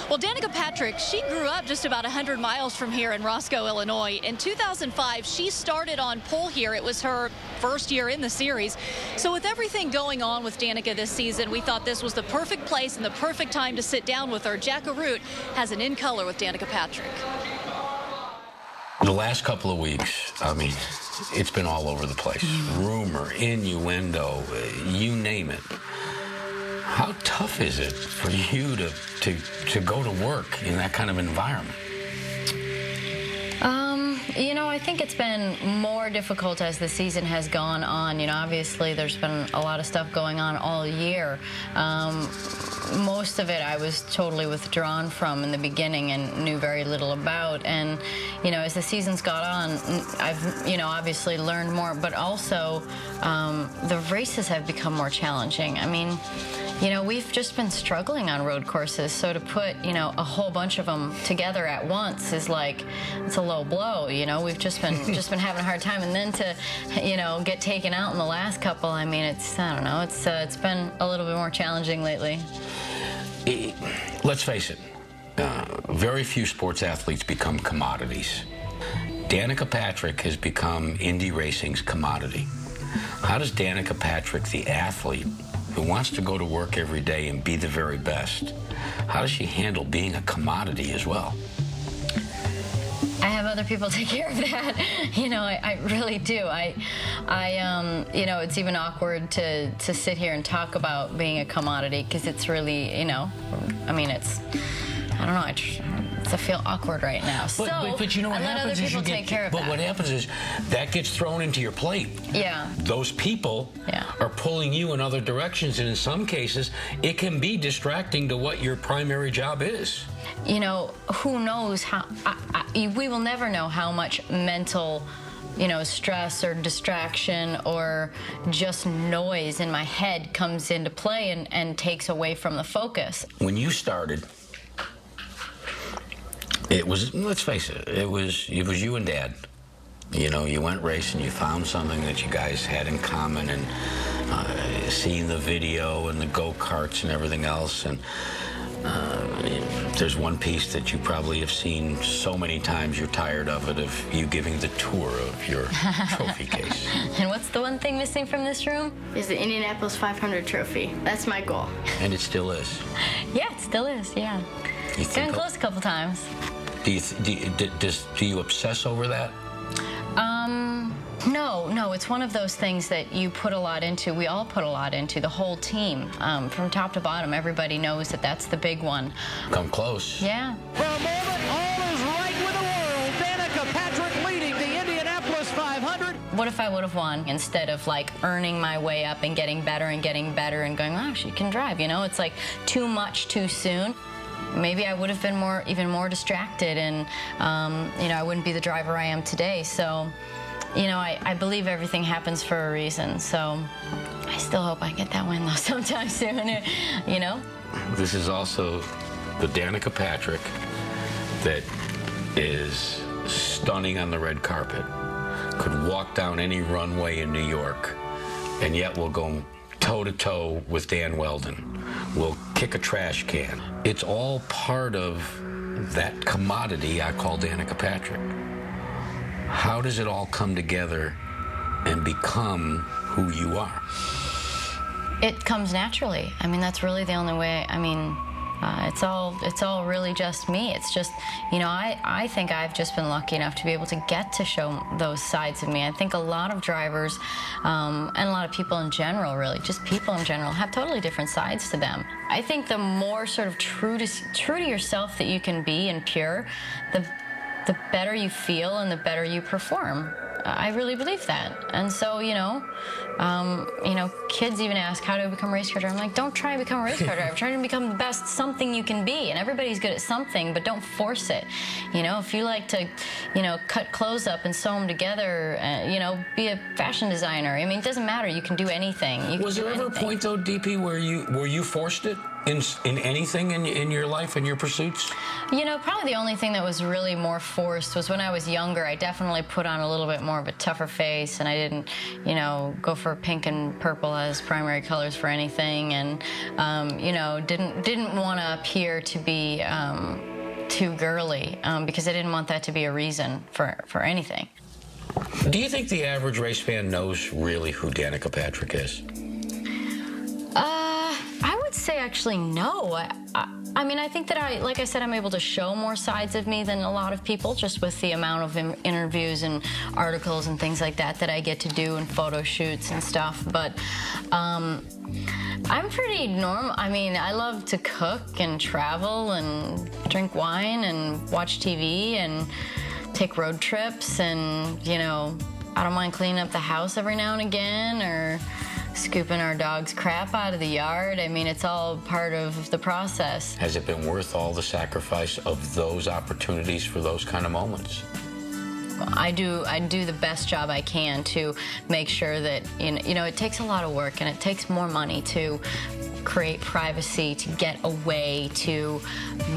Well, Danica Patrick, she grew up just about 100 miles from here in Roscoe, Illinois. In 2005, she started on pole here. It was her first year in the series. So with everything going on with Danica this season, we thought this was the perfect place and the perfect time to sit down with her. Jack Arute has an In Color with Danica Patrick. The last couple of weeks, I mean, it's been all over the place. Rumor, innuendo, you name it. How tough is it for you to go to work in that kind of environment? You know, I think it's been more difficult as the season has gone on. You know, obviously there's been a lot of stuff going on all year. Most of it I was totally withdrawn from in the beginning and knew very little about. And, you know, as the season's got on, I've, you know, obviously learned more, but also the races have become more challenging. I mean, you know, we've just been struggling on road courses, so to put, you know, a whole bunch of them together at once is like, it's a low blow, you know. We've just been having a hard time, and then to, you know, get taken out in the last couple, I mean, it's, I don't know, it's been a little bit more challenging lately. Let's face it, very few sports athletes become commodities. Danica Patrick has become Indy Racing's commodity. How does Danica Patrick, the athlete, who wants to go to work every day and be the very best, how does she handle being a commodity as well? I have other people take care of that. You know, I really do. You know, it's even awkward to sit here and talk about being a commodity because it's really, you know, I mean, it's, I don't know, I feel awkward right now. But you know what happens is what happens is that gets thrown into your plate. Yeah. Those people are pulling you in other directions, and in some cases, it can be distracting to what your primary job is. You know, who knows how, we will never know how much mental, you know, stress or distraction or just noise in my head comes into play and takes away from the focus. When you started, it was, let's face it, it was you and Dad. You know, you went racing, you found something that you guys had in common, and seeing the video and the go-karts and everything else. And there's one piece that you probably have seen so many times you're tired of it, of you giving the tour of your trophy case. And what's the one thing missing from this room? Is the Indianapolis 500 trophy. That's my goal. And it still is? Yeah, it still is, yeah. It's been close a couple times. Do you obsess over that? No, it's one of those things that you put a lot into. We all put a lot into, the whole team. From top to bottom, everybody knows that that's the big one. Come close. Yeah. For a moment, all is right with the world. Danica Patrick leading the Indianapolis 500. What if I would have won instead of like earning my way up and getting better and going, oh, she can drive, you know? It's like too much too soon. Maybe I would have been even more distracted, and you know, I wouldn't be the driver I am today. So, you know, I believe everything happens for a reason. So I still hope I get that win though sometime soon. You know. This is also the Danica Patrick that is stunning on the red carpet. Could walk down any runway in New York, and yet will go toe-to-toe with Dan Weldon. Will kick a trash can. It's all part of that commodity I call Danica Patrick. How does it all come together and become who you are? It comes naturally. I mean, that's really the only way. I mean, it's all really just me. It's just, you know, I think I've just been lucky enough to be able to get to show those sides of me. I think a lot of drivers and a lot of people in general, really, just people in general, have totally different sides to them. I think the more sort of true to yourself that you can be and pure, the better you feel and the better you perform. I really believe that. And so, you know, kids even ask, how do I become a race car driver? I'm like, don't try to become a race car driver. Try to become the best something you can be. And everybody's good at something, but don't force it. You know, if you like to, you know, cut clothes up and sew them together, you know, be a fashion designer. I mean, it doesn't matter. You can do anything. Was there ever a point, though, DP, where you forced it? in anything in your life, in your pursuits? You know, probably the only thing that was really more forced was when I was younger. I definitely put on a little bit more of a tougher face, and I didn't, you know, go for pink and purple as primary colors for anything, and you know, didn't want to appear to be too girly, because I didn't want that to be a reason for anything. Do you think the average race fan knows really who Danica Patrick is? I would say actually no. I mean, I think that like I said, I'm able to show more sides of me than a lot of people, just with the amount of interviews and articles and things like that I get to do, and photo shoots and stuff. But I'm pretty normal. I mean, I love to cook and travel and drink wine and watch TV and take road trips, and, you know, I don't mind cleaning up the house every now and again, or scooping our dog's crap out of the yard. I mean, it's all part of the process. Has it been worth all the sacrifice of those opportunities for those kind of moments? I do the best job I can to make sure that, you know, it takes a lot of work, and it takes more money to create privacy, to get away, to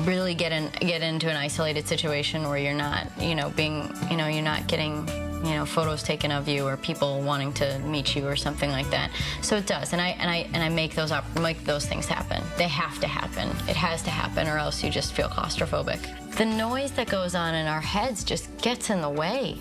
really get into an isolated situation where you're not, you know, you're not getting, you know, photos taken of you or people wanting to meet you or something like that. So it does, and I make those things happen. They have to happen. It has to happen, or else you just feel claustrophobic. The noise that goes on in our heads just gets in the way.